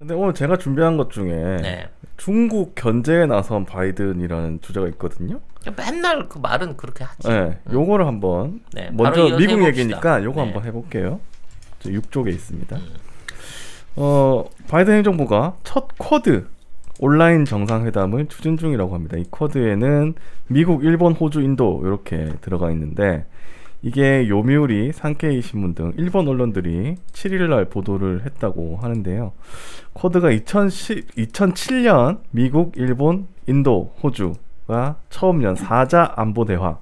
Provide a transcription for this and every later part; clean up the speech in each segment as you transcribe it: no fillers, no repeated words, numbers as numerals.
근데 오늘 제가 준비한 것 중에 네. 중국 견제에 나선 바이든이라는 주제가 있거든요. 맨날 그 말은 그렇게 하지. 네, 요거를 한번 네, 먼저 바로 이어서 미국 해봅시다. 얘기니까 요거 네. 한번 해볼게요. 6쪽에 있습니다. 바이든 행정부가 첫 쿼드 온라인 정상회담을 추진 중이라고 합니다. 이 쿼드에는 미국, 일본, 호주, 인도 이렇게 들어가 있는데 이게 요미우리, 산케이 신문 등 일본 언론들이 7일날 보도를 했다고 하는데요. 쿼드가 2007년 미국, 일본, 인도, 호주가 처음 연 4자 안보 대화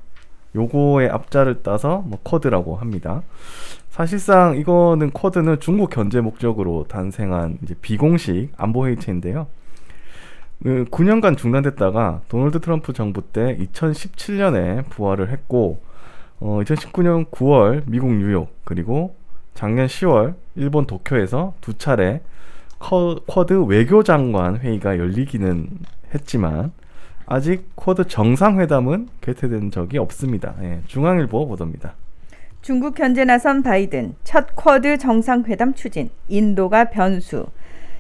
요거의 앞자를 따서 뭐 쿼드라고 합니다. 사실상 이거는 쿼드는 중국 견제 목적으로 탄생한 이제 비공식 안보 회의체인데요. 9년간 중단됐다가 도널드 트럼프 정부 때 2017년에 부활을 했고 2019년 9월 미국 뉴욕 그리고 작년 10월 일본 도쿄에서 두 차례 쿼드 외교장관 회의가 열리기는 했지만 아직 쿼드 정상회담은 개최된 적이 없습니다. 예, 중앙일보 보도입니다. 중국 견제 나선 바이든 첫 쿼드 정상회담 추진, 인도가 변수.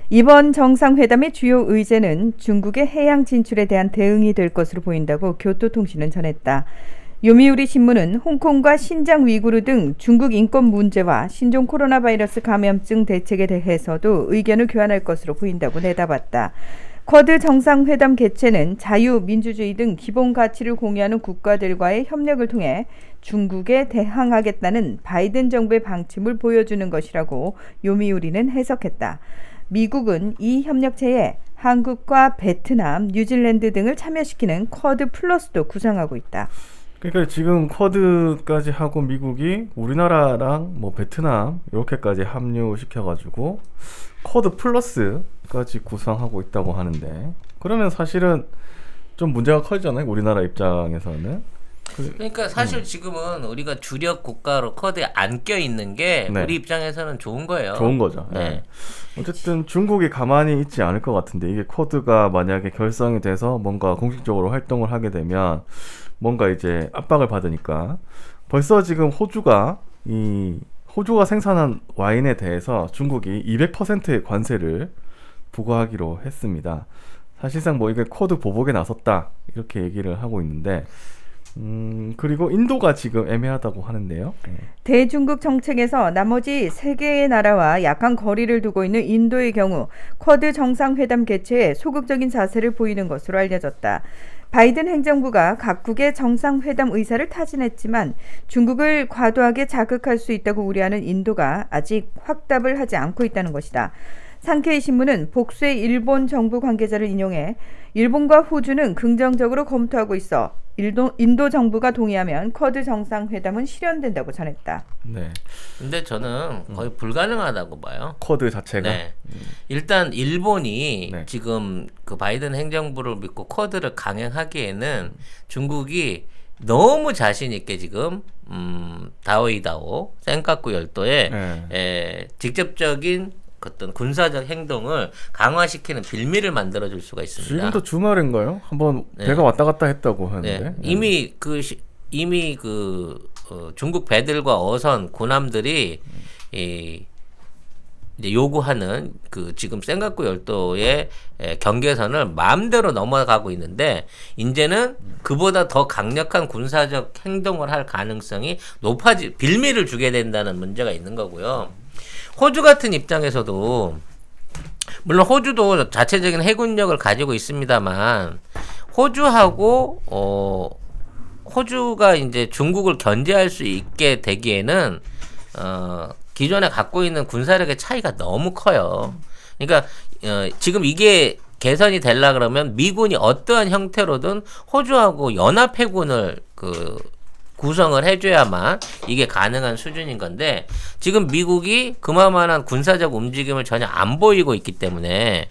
이번 정상회담의 주요 의제는 중국의 해양 진출에 대한 대응이 될 것으로 보인다고 교토통신은 전했다. 요미우리 신문은 홍콩과 신장 위구르 등 중국 인권 문제와 신종 코로나 바이러스 감염증 대책에 대해서도 의견을 교환할 것으로 보인다고 내다봤다. 쿼드 정상회담 개최는 자유, 민주주의 등 기본 가치를 공유하는 국가들과의 협력을 통해 중국에 대항하겠다는 바이든 정부의 방침을 보여주는 것이라고 요미우리는 해석했다. 미국은 이 협력체에 한국과 베트남, 뉴질랜드 등을 참여시키는 쿼드 플러스도 구상하고 있다. 그러니까 지금 쿼드까지 하고 미국이 우리나라랑 뭐 베트남 이렇게까지 합류시켜가지고 쿼드 플러스까지 구상하고 있다고 하는데 그러면 사실은 좀 문제가 커지잖아요. 우리나라 입장에서는. 그러니까 사실 지금은 우리가 주력 국가로 쿼드에 안 껴있는 게 네. 우리 입장에서는 좋은 거예요. 좋은 거죠. 네. 네. 어쨌든 중국이 가만히 있지 않을 것 같은데 이게 쿼드가 만약에 결성이 돼서 뭔가 공식적으로 활동을 하게 되면 뭔가 이제 압박을 받으니까 벌써 지금 호주가 생산한 와인에 대해서 중국이 200%의 관세를 부과하기로 했습니다. 사실상 뭐 이게 쿼드 보복에 나섰다 이렇게 얘기를 하고 있는데 그리고 인도가 지금 애매하다고 하는데요. 대중국 정책에서 나머지 3개의 나라와 약간 거리를 두고 있는 인도의 경우 쿼드 정상회담 개최에 소극적인 자세를 보이는 것으로 알려졌다. 바이든 행정부가 각국의 정상회담 의사를 타진했지만 중국을 과도하게 자극할 수 있다고 우려하는 인도가 아직 확답을 하지 않고 있다는 것이다. 산케이 신문은 복수의 일본 정부 관계자를 인용해 일본과 호주는 긍정적으로 검토하고 있어 인도 정부가 동의하면 쿼드 정상회담은 실현된다고 전했다. 네. 근데 저는 거의 불가능하다고 봐요. 쿼드 자체가. 네. 일단 일본이 네. 지금 그 바이든 행정부를 믿고 쿼드를 강행하기에는 중국이 너무 자신 있게 지금 다오이다오 센카쿠 열도에 직접적인 어떤 군사적 행동을 강화시키는 빌미를 만들어줄 수가 있습니다. 지금도 주말인가요? 한번 배가 왔다 갔다 했다고 하는데. 네. 이미 중국 배들과 어선 군함들이 이제 요구하는 그 지금 센카쿠 열도의 경계선을 마음대로 넘어가고 있는데 이제는 그보다 더 강력한 군사적 행동을 할 가능성이 빌미를 주게 된다는 문제가 있는 거고요. 호주 같은 입장에서도 물론 호주도 자체적인 해군력을 가지고 있습니다만 호주가 이제 중국을 견제할 수 있게 되기에는 기존에 갖고 있는 군사력의 차이가 너무 커요. 그러니까 지금 이게 개선이 되려 그러면 미군이 어떠한 형태로든 호주하고 연합 해군을 구성을 해줘야만 이게 가능한 수준인 건데 지금 미국이 그만한 군사적 움직임을 전혀 안 보이고 있기 때문에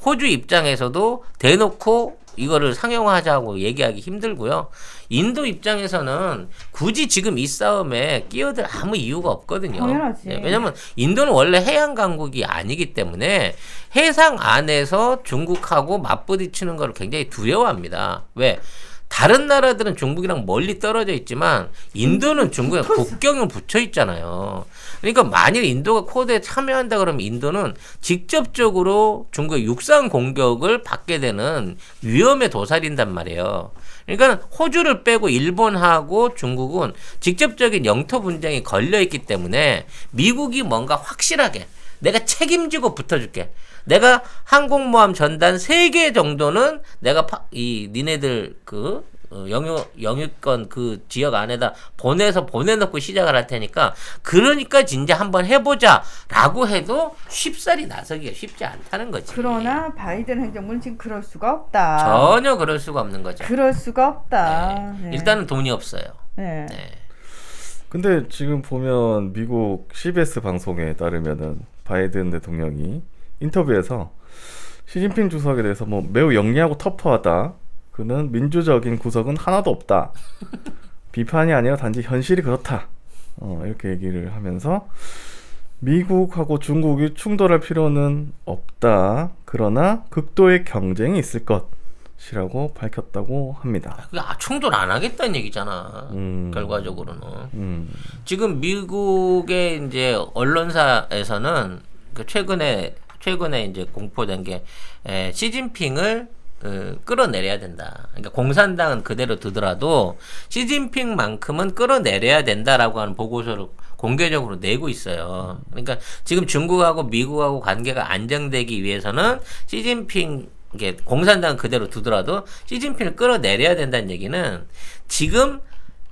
호주 입장에서도 대놓고 이거를 상용화하자고 얘기하기 힘들고요. 인도 입장에서는 굳이 지금 이 싸움에 끼어들 아무 이유가 없거든요. 당연하지. 왜냐면 인도는 원래 해양 강국이 아니기 때문에 해상 안에서 중국하고 맞부딪히는 걸 굉장히 두려워합니다. 왜? 다른 나라들은 중국이랑 멀리 떨어져 있지만 인도는 중국에 국경을 붙여 있잖아요. 그러니까 만일 인도가 쿼드에 참여한다 그러면 인도는 직접적으로 중국의 육상 공격을 받게 되는 위험에 도사린단 말이에요. 그러니까 호주를 빼고 일본하고 중국은 직접적인 영토 분쟁이 걸려 있기 때문에 미국이 뭔가 확실하게 내가 책임지고 붙어줄게. 내가 항공모함 전단 3개 정도는 내가 니네들 영유권 그 지역 안에다 보내놓고 시작을 할 테니까 그러니까 진짜 한번 해보자라고 해도 쉽사리 나서기가 쉽지 않다는 거지. 그러나 바이든 행정부는 지금 그럴 수가 없다. 전혀 그럴 수가 없는 거죠. 그럴 수가 없다. 네. 네. 일단은 돈이 없어요. 네. 네. 근데 지금 보면 미국 CBS 방송에 따르면은 바이든 대통령이 인터뷰에서 시진핑 주석에 대해서 뭐 매우 영리하고 터프하다. 그는 민주적인 구석은 하나도 없다. 비판이 아니라 단지 현실이 그렇다. 이렇게 얘기를 하면서 미국하고 중국이 충돌할 필요는 없다. 그러나 극도의 경쟁이 있을 것이라고 밝혔다고 합니다. 충돌 안 하겠다는 얘기잖아. 결과적으로는. 지금 미국의 이제 언론사에서는 그 최근에 이제 공포된 게 시진핑을 끌어내려야 된다. 그러니까 공산당은 그대로 두더라도 시진핑만큼은 끌어내려야 된다라고 하는 보고서를 공개적으로 내고 있어요. 그러니까 지금 중국하고 미국하고 관계가 안정되기 위해서는 시진핑 이게 공산당 그대로 두더라도 시진핑을 끌어내려야 된다는 얘기는 지금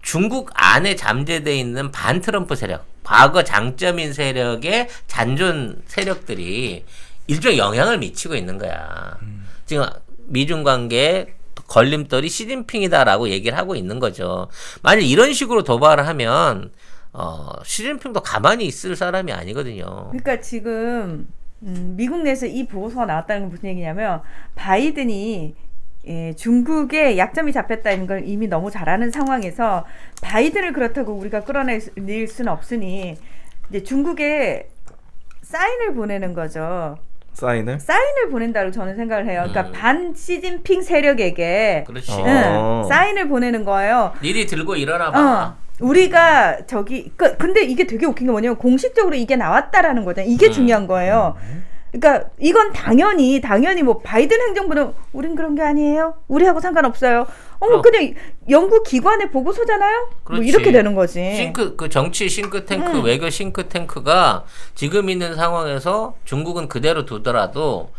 중국 안에 잠재되어 있는 반트럼프 세력, 과거 장점인 세력의 잔존 세력들이 일종의 영향을 미치고 있는 거야. 지금 미중 관계에 걸림돌이 시진핑이다라고 얘기를 하고 있는 거죠. 만약 이런 식으로 도발을 하면 시진핑도 가만히 있을 사람이 아니거든요. 그러니까 지금 미국 내에서 이 보고서가 나왔다는 건 무슨 얘기냐면 바이든이 중국의 약점이 잡혔다는 걸 이미 너무 잘 아는 상황에서 바이든을 그렇다고 우리가 끌어낼 수는 없으니 이제 중국에 사인을 보내는 거죠. 사인을 보낸다고 저는 생각을 해요. 그러니까 반 시진핑 세력에게 그렇지. 사인을 보내는 거예요. 니리 들고 일어나봐. 우리가 근데 이게 되게 웃긴 게 뭐냐면 공식적으로 이게 나왔다라는 거잖아요. 이게 중요한 거예요. 그러니까 이건 당연히 뭐 바이든 행정부는 우린 그런 게 아니에요. 우리하고 상관없어요. 그냥 연구 기관의 보고서잖아요. 뭐 이렇게 되는 거지. 그 정치 싱크탱크, 외교 싱크탱크가 지금 있는 상황에서 중국은 그대로 두더라도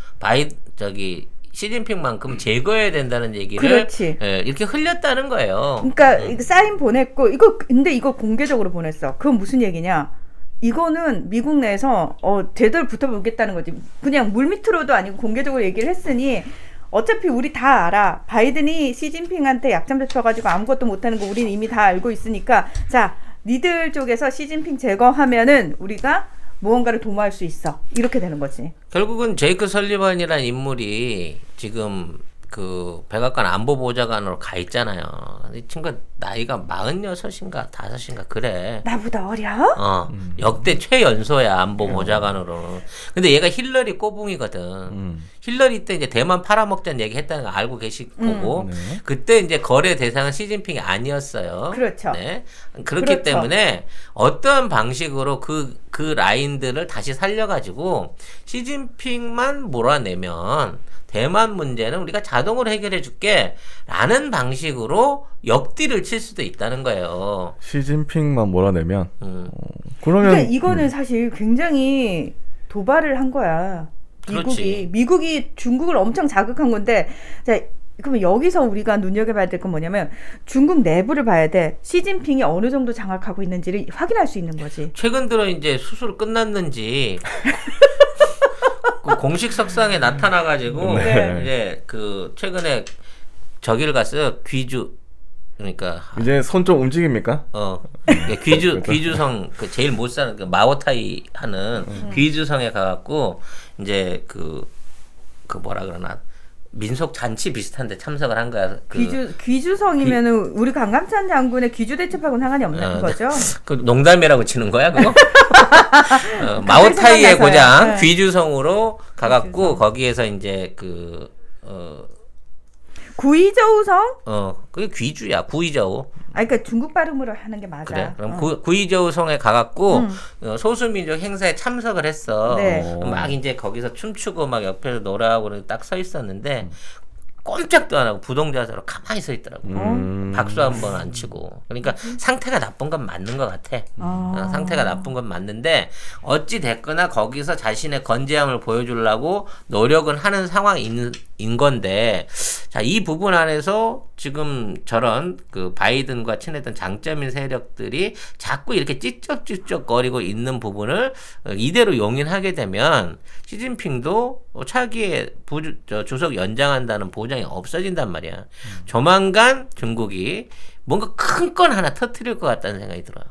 시진핑만큼 제거해야 된다는 얘기를 그렇지. 이렇게 흘렸다는 거예요. 그러니까 사인 보냈고 근데 이거 공개적으로 보냈어. 그건 무슨 얘기냐? 이거는 미국 내에서 제대로 붙어보겠다는 거지. 그냥 물밑으로도 아니고 공개적으로 얘기를 했으니 어차피 우리 다 알아. 바이든이 시진핑한테 약점 잡혀가지고 아무것도 못하는 거 우리는 이미 다 알고 있으니까 자 니들 쪽에서 시진핑 제거하면은 우리가 무언가를 도모할 수 있어. 이렇게 되는 거지. 결국은 제이크 설리번이라는 인물이 지금 그 백악관 안보보좌관으로 가 있잖아요. 이 친구가 나이가 46인가 5인가 그래. 나보다 어려? 역대 최연소야 안보보좌관으로. 근데 얘가 힐러리 꼬붕이거든. 힐러리 때 이제 대만 팔아먹자는 얘기 했다는 거 알고 계실 거고 네. 그때 이제 거래 대상은 시진핑이 아니었어요. 그렇죠. 네. 그렇기 때문에 어떠한 방식으로 그 라인들을 다시 살려가지고 시진핑만 몰아내면 대만 문제는 우리가 자동으로 해결해 줄게 라는 방식으로 역딜을 칠 수도 있다는 거예요. 시진핑만 몰아내면 그러면 그러니까 이거는 사실 굉장히 도발을 한 거야. 미국이 중국을 엄청 자극한 건데 자 그러면 여기서 우리가 눈여겨봐야 될 건 뭐냐면 중국 내부를 봐야 돼. 시진핑이 어느 정도 장악하고 있는지를 확인할 수 있는 거지. 최근 들어 이제 수술 끝났는지 그 공식 석상에 나타나가지고 이제 그 최근에 저기를 갔어요. 귀주 그러니까 이제 손 좀 움직입니까? 귀주성 그 제일 못 사는 그 마오타이 하는 귀주성에 가갖고 이제 그 뭐라 그러나 민속 잔치 비슷한데 참석을 한 거야. 귀주성이면은 우리 강감찬 장군의 귀주 대첩하고는 상관이 없는 거죠? 그 농담이라고 치는 거야 그거? 마오타이의 고장 귀주성으로 가갖고 거기에서 이제 구이저우성? 그게 귀주야. 구이저우. 아, 그러니까 중국 발음으로 하는 게 맞아. 그래. 그럼 구이저우성에 가갖고 음. 소수민족 행사에 참석을 했어. 네. 막 이제 거기서 춤추고 막 옆에서 노래하고 딱 서 있었는데 꼼짝도 안 하고 부동자세로 가만히 서 있더라고. 박수 한 번 안 치고. 그러니까 상태가 나쁜 건 맞는 것 같아. 상태가 나쁜 건 맞는데 어찌 됐거나 거기서 자신의 건재함을 보여주려고 노력은 하는 상황인 건데, 자, 이 부분 안에서 지금 저런 그 바이든과 친했던 장점인 세력들이 자꾸 이렇게 찌쩍찌쩍거리고 있는 부분을 이대로 용인하게 되면 시진핑도 차기에 주석 연장한다는 보장이 없어진단 말이야. 조만간 중국이 뭔가 큰 건 하나 터뜨릴 것 같다는 생각이 들어요.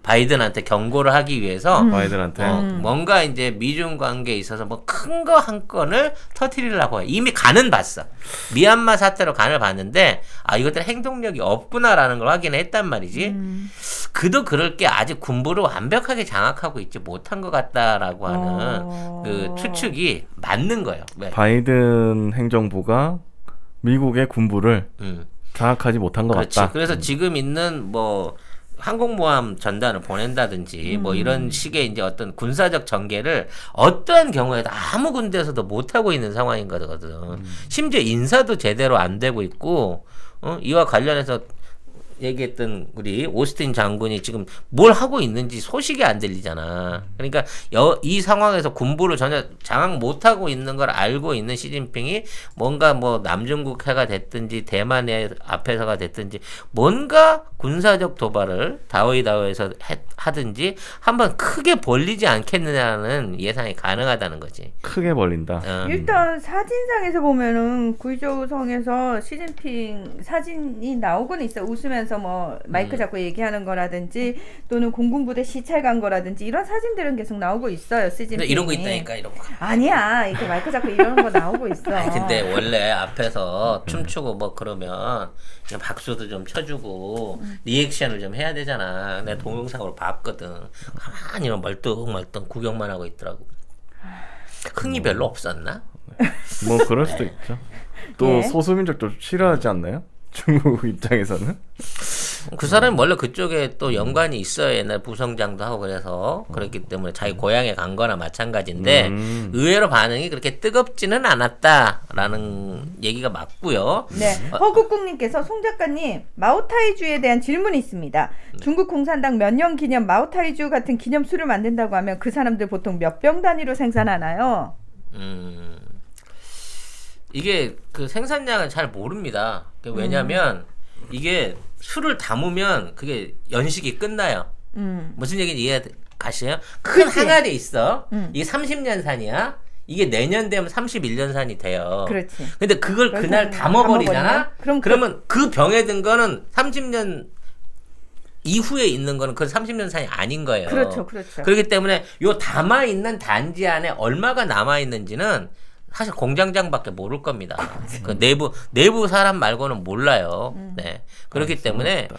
바이든한테 경고를 하기 위해서 바이든한테 뭔가 이제 미중 관계에 있어서 뭐 큰 거 한 건을 터뜨리려고 해. 이미 간은 봤어. 미얀마 사태로 간을 봤는데 이것들 행동력이 없구나라는 걸 확인했단 말이지. 그도 그럴 게 아직 군부를 완벽하게 장악하고 있지 못한 것 같다라고 하는 그 추측이 맞는 거예요. 왜? 바이든 행정부가 미국의 군부를 장악하지 못한 것 그렇지. 같다. 그래서 지금 있는 뭐 항공모함 전단을 보낸다든지 뭐 이런 식의 이제 어떤 군사적 전개를 어떠한 경우에도 아무 군대에서도 못 하고 있는 상황인 거거든. 심지어 인사도 제대로 안 되고 있고, 이와 관련해서 얘기했던 우리 오스틴 장군이 지금 뭘 하고 있는지 소식이 안 들리잖아. 그러니까 이 상황에서 군부를 전혀 장악 못하고 있는 걸 알고 있는 시진핑이 뭔가 뭐 남중국해가 됐든지 대만의 앞에서가 됐든지 뭔가 군사적 도발을 다오이다오에서 하든지 한번 크게 벌리지 않겠느냐는 예상이 가능하다는 거지. 크게 벌린다. 일단 사진상에서 보면은 구이저우성에서 시진핑 사진이 나오고는 있어. 웃으면서 뭐 마이크 잡고 얘기하는 거라든지 또는 공군부대 시찰 간 거라든지 이런 사진들은 계속 나오고 있어요. 시진핑이. 근데 이런 거 있다니까, 이런 거. 아니야. 이렇게 마이크 잡고 이러는 거 나오고 있어. 근데 원래 앞에서 춤추고 뭐 그러면 그냥 박수도 좀 쳐주고 리액션을 좀 해야 되잖아. 내가 동영상으로 봤거든. 가만히 멀뚱멀뚱 구경만 하고 있더라고. 흥이 별로 없었나? 뭐 그럴 수도 있죠. 또 예. 소수민족도 싫어하지 않나요? 중국 입장에서는? 그 사람이 원래 그쪽에 또 연관이 있어요. 옛날 부성장도 하고 그래서 그렇기 때문에 자기 고향에 간 거나 마찬가지인데 의외로 반응이 그렇게 뜨겁지는 않았다라는 얘기가 맞고요. 네, 허국국님께서 송 작가님 마오타이주에 대한 질문이 있습니다. 중국 공산당 몇 년 기념 마오타이주 같은 기념술을 만든다고 하면 그 사람들 보통 몇 병 단위로 생산하나요? 이게 그 생산량을 잘 모릅니다. 왜냐면 이게 술을 담으면 그게 연식이 끝나요. 무슨 얘기인지 이해 가시나요? 큰 그치? 항아리에 있어. 이게 30년 산이야. 이게 내년 되면 31년 산이 돼요. 그렇지. 근데 그걸 그날 담아버리잖아? 그러면 그 병에 든 거는 30년 이후에 있는 거는 그 30년 산이 아닌 거예요. 그렇죠, 그렇죠. 그렇기 때문에 요 담아있는 단지 안에 얼마가 남아있는지는 사실 공장장밖에 모를 겁니다. 그 내부 사람 말고는 몰라요. 네. 그렇기 때문에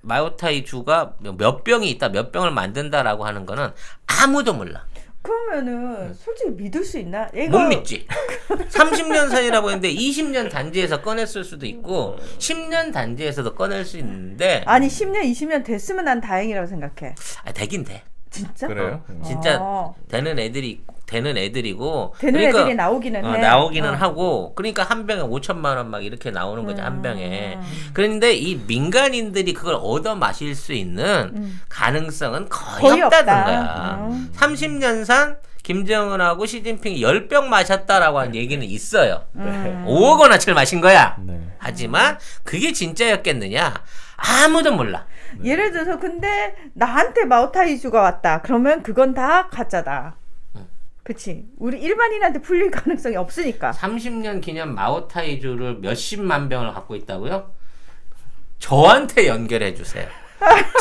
마오타이주가 몇 병이 있다, 몇 병을 만든다라고 하는 거는 아무도 몰라. 그러면은 솔직히 믿을 수 있나? 못 믿지. 30년 산이라고 했는데 20년 단지에서 꺼냈을 수도 있고 10년 단지에서도 꺼낼 수 있는데 아니 10년, 20년 됐으면 난 다행이라고 생각해. 되긴 돼. 진짜? 그래요? 진짜 되는 애들이고 되는 그러니까, 애들이 나오기는 해. 나오기는 하고 그러니까 한 병에 5천만 원 막 이렇게 나오는 거지 한 병에. 그런데 이 민간인들이 그걸 얻어 마실 수 있는 가능성은 거의 없다는 없다. 거야. 30년 산 김정은하고 시진핑이 10병 마셨다라고 하는 얘기는 있어요. 5억 원어치를 마신 거야. 네. 하지만 그게 진짜였겠느냐? 아무도 몰라. 예를 들어서 근데 나한테 마오타이주가 왔다. 그러면 그건 다 가짜다. 그치? 우리 일반인한테 풀릴 가능성이 없으니까. 30년 기념 마오타이주를 몇십만 병을 갖고 있다고요? 저한테 연결해 주세요.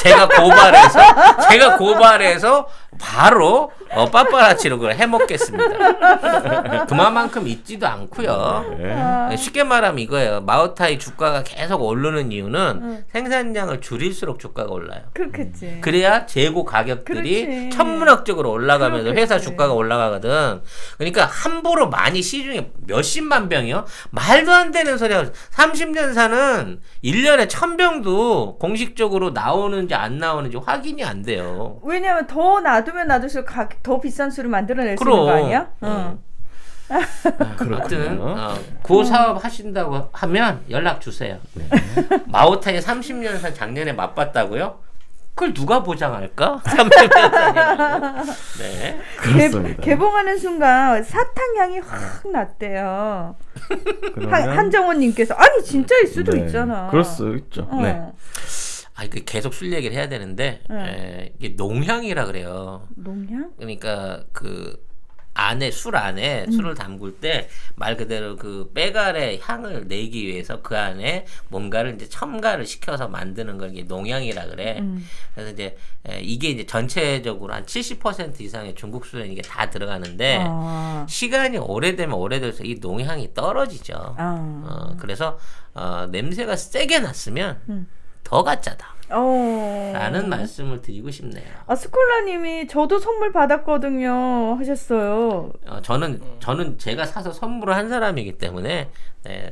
제가 고발해서 바로 빠빠라치로 그걸 해먹겠습니다. 그만큼 있지도 않고요. 네. 쉽게 말하면 이거예요. 마오타이 주가가 계속 오르는 이유는 생산량을 줄일수록 주가가 올라요. 그렇겠지. 그래야 재고 가격들이 그렇지. 천문학적으로 올라가면서 그렇겠지. 회사 주가가 올라가거든. 그러니까 함부로 많이 시중에 몇십만 병이요? 말도 안 되는 소리야. 30년 사는 1년에 1000병도 공식적으로 나오는지 안 나오는지 확인이 안 돼요. 왜냐면 더 놔두면 놔둘수록 더 비싼 술을 만들어낼 수 그럼. 있는 거 아니야? 응. 아무튼 그 사업 하신다고 하면 연락 주세요. 마오타이 30년 산 작년에 맛봤다고요? 그걸 누가 보장할까? 30년 산이라고. 네. 그렇습니다. 개봉하는 순간 사탕 향이 확 났대요. 그러면 한정원님께서 아니 진짜일 수도 네, 있잖아. 그럴 수 있죠. 어. 네. 그 계속 술 얘기를 해야 되는데 이게 농향이라 그래요. 농향? 그러니까 술 안에 술을 담글 때 말 그대로 그 빼갈의 향을 내기 위해서 그 안에 뭔가를 이제 첨가를 시켜서 만드는 걸 이게 농향이라 그래. 그래서 이제 이게 이제 전체적으로 한 70% 이상의 중국 술에 이게 다 들어가는데 시간이 오래되면 오래될수록 이 농향이 떨어지죠. 그래서 냄새가 세게 났으면 더 가짜다. 라는 말씀을 드리고 싶네요. 스콜라님이 저도 선물 받았거든요 하셨어요. 저는 제가 사서 선물을 한 사람이기 때문에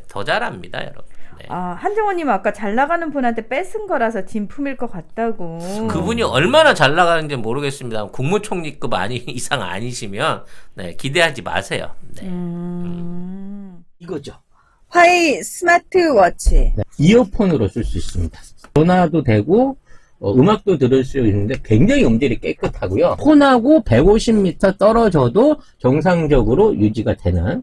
더 잘합니다, 여러분. 네. 한정원님 아까 잘 나가는 분한테 뺏은 거라서 진품일 것 같다고. 그분이 얼마나 잘 나가는지 모르겠습니다. 국무총리급 이상 아니시면 기대하지 마세요. 네. 이거죠. 화이 스마트워치. 네. 이어폰으로 쓸 수 있습니다. 전화도 되고 음악도 들을 수 있는데 굉장히 음질이 깨끗하고요. 폰하고 150m 떨어져도 정상적으로 유지가 되는.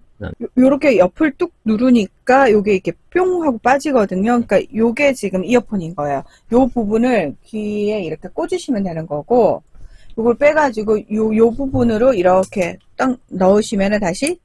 요렇게 옆을 뚝 누르니까 요게 이렇게 뿅 하고 빠지거든요. 그러니까 요게 지금 이어폰인 거예요. 요 부분을 귀에 이렇게 꽂으시면 되는 거고, 요걸 빼가지고 요 부분으로 이렇게 딱 넣으시면은 다시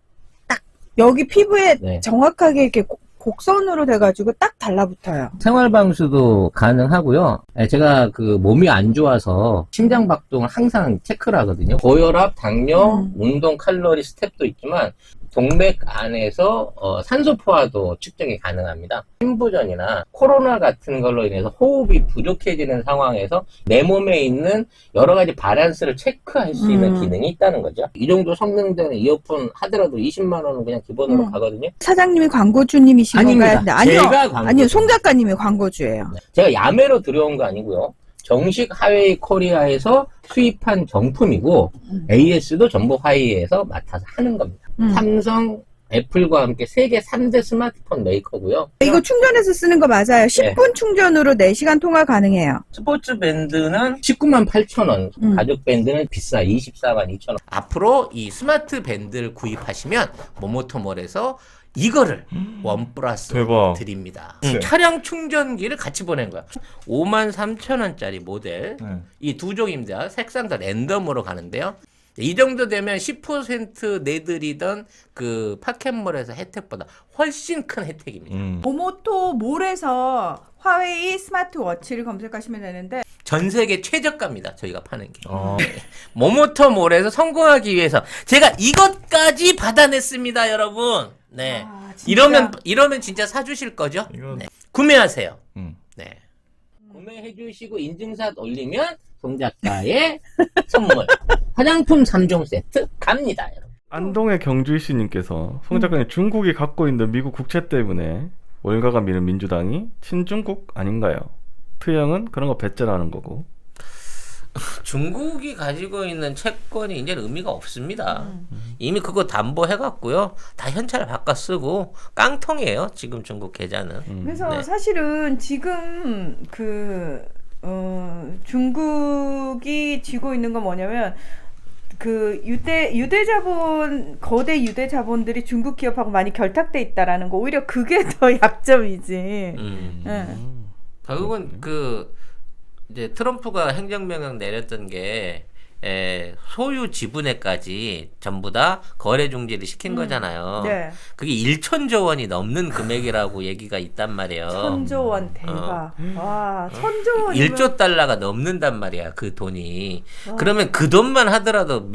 딱 여기 피부에 네. 정확하게 이렇게 곡선으로 돼가지고 딱 달라붙어요. 생활방수도 가능하고요. 제가 몸이 안 좋아서 심장박동을 항상 체크를 하거든요. 고혈압, 당뇨, 운동, 칼로리, 스텝도 있지만 동맥 안에서 산소 포화도 측정이 가능합니다. 신부전이나 코로나 같은 걸로 인해서 호흡이 부족해지는 상황에서 내 몸에 있는 여러 가지 바란스를 체크할 수 있는 기능이 있다는 거죠. 이 정도 성능 되는 이어폰 하더라도 20만 원은 그냥 기본으로 가거든요. 사장님이 광고주님이신 아닙니다. 건가요? 아니요. 제가 광고주. 아니요. 송 작가님이 광고주예요. 제가 야매로 들여온 거 아니고요. 정식 하웨이 코리아에서 수입한 정품이고 AS도 전부 화웨이에서 맡아서 하는 겁니다. 삼성, 애플과 함께 세계 3대 스마트폰 메이커고요. 이거 충전해서 쓰는 거 맞아요. 10분 충전으로 4시간 통화 가능해요. 스포츠 밴드는 19만 8천 원, 가죽 밴드는 비싸 24만 2천 원. 앞으로 이 스마트 밴드를 구입하시면 모모토몰에서 이거를 원 플러스 대박. 드립니다. 네. 차량 충전기를 같이 보낸 거야. 53,000원짜리 모델 이 두 종입니다. 색상 다 랜덤으로 가는데요. 이 정도 되면 10% 내드리던 그 파켓몰에서 혜택보다 훨씬 큰 혜택입니다. 모모토 몰에서 화웨이 스마트워치를 검색하시면 되는데 전 세계 최저가입니다. 저희가 파는 게. 모모토몰에서 성공하기 위해서 제가 이것까지 받아냈습니다, 여러분. 네. 진짜. 이러면 진짜 사주실 거죠? 이건- 네. 구매하세요. 네. 구매해주시고 인증샷 올리면 송 작가의 선물 화장품 3종 세트 갑니다, 여러분. 안동의 경주이씨님께서 송 작가님 중국이 갖고 있는 미국 국채 때문에 월가가 미는 민주당이 친중국 아닌가요? 트형은 그런 거 배째라는 거고. 중국이 가지고 있는 채권이 이제 의미가 없습니다. 이미 그거 담보해갖고요. 다 현찰 바꿔 쓰고 깡통이에요. 지금 중국 계좌는. 그래서 네. 사실은 지금 중국이 쥐고 있는 건 뭐냐면 유대 자본 거대 유대 자본들이 중국 기업하고 많이 결탁돼 있다라는 거 오히려 그게 더 약점이지. 예. 결국은 이제 트럼프가 행정명령 내렸던 게 소유 지분에까지 전부 다 거래 중지를 시킨 거잖아요. 네. 그게 1천조 원이 넘는 금액이라고 얘기가 있단 말이에요. 1,000조 원 대박. 와, 1,000조 원. 1조 달러가 넘는단 말이야, 그 돈이. 그러면 그 돈만 하더라도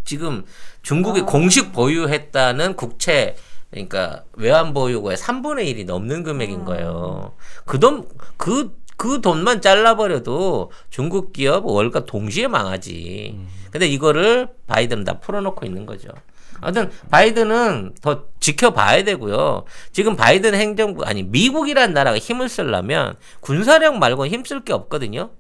지금 중국이 공식 보유했다는 국채, 그러니까 외환 보유고의 3분의 1이 넘는 금액인 거예요. 그 돈만 잘라버려도 중국 기업 월가 동시에 망하지. 근데 이거를 바이든은 다 풀어놓고 있는 거죠. 아무튼 바이든은 더 지켜봐야 되고요. 지금 바이든 행정부, 아니 미국이란 나라가 힘을 쓰려면 군사력 말고는 힘쓸 게 없거든요.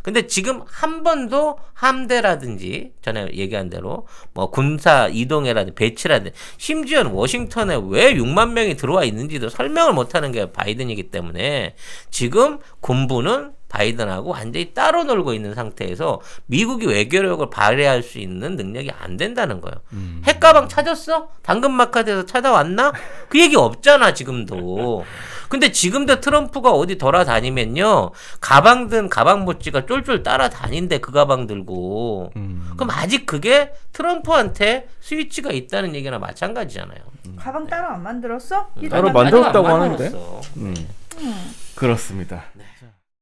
근데 지금 한 번도 함대라든지 전에 얘기한 대로 뭐 군사 이동해라든지 배치라든지 심지어는 워싱턴에 왜 6만 명이 들어와 있는지도 설명을 못하는 게 바이든이기 때문에 지금 군부는 바이든하고 완전히 따로 놀고 있는 상태에서 미국이 외교력을 발휘할 수 있는 능력이 안 된다는 거예요. 핵가방 찾았어? 당근마켓에서 찾아왔나? 그 얘기 없잖아 지금도. 근데 지금도 트럼프가 어디 돌아다니면요 가방 든 가방 모찌가 쫄쫄 따라다닌대 그 가방 들고. 그럼 아직 그게 트럼프한테 스위치가 있다는 얘기나 마찬가지잖아요. 가방 따로 안 만들었어? 따로 안 만들었다고 아직 안 하는데. 만들었어. 그렇습니다. 네.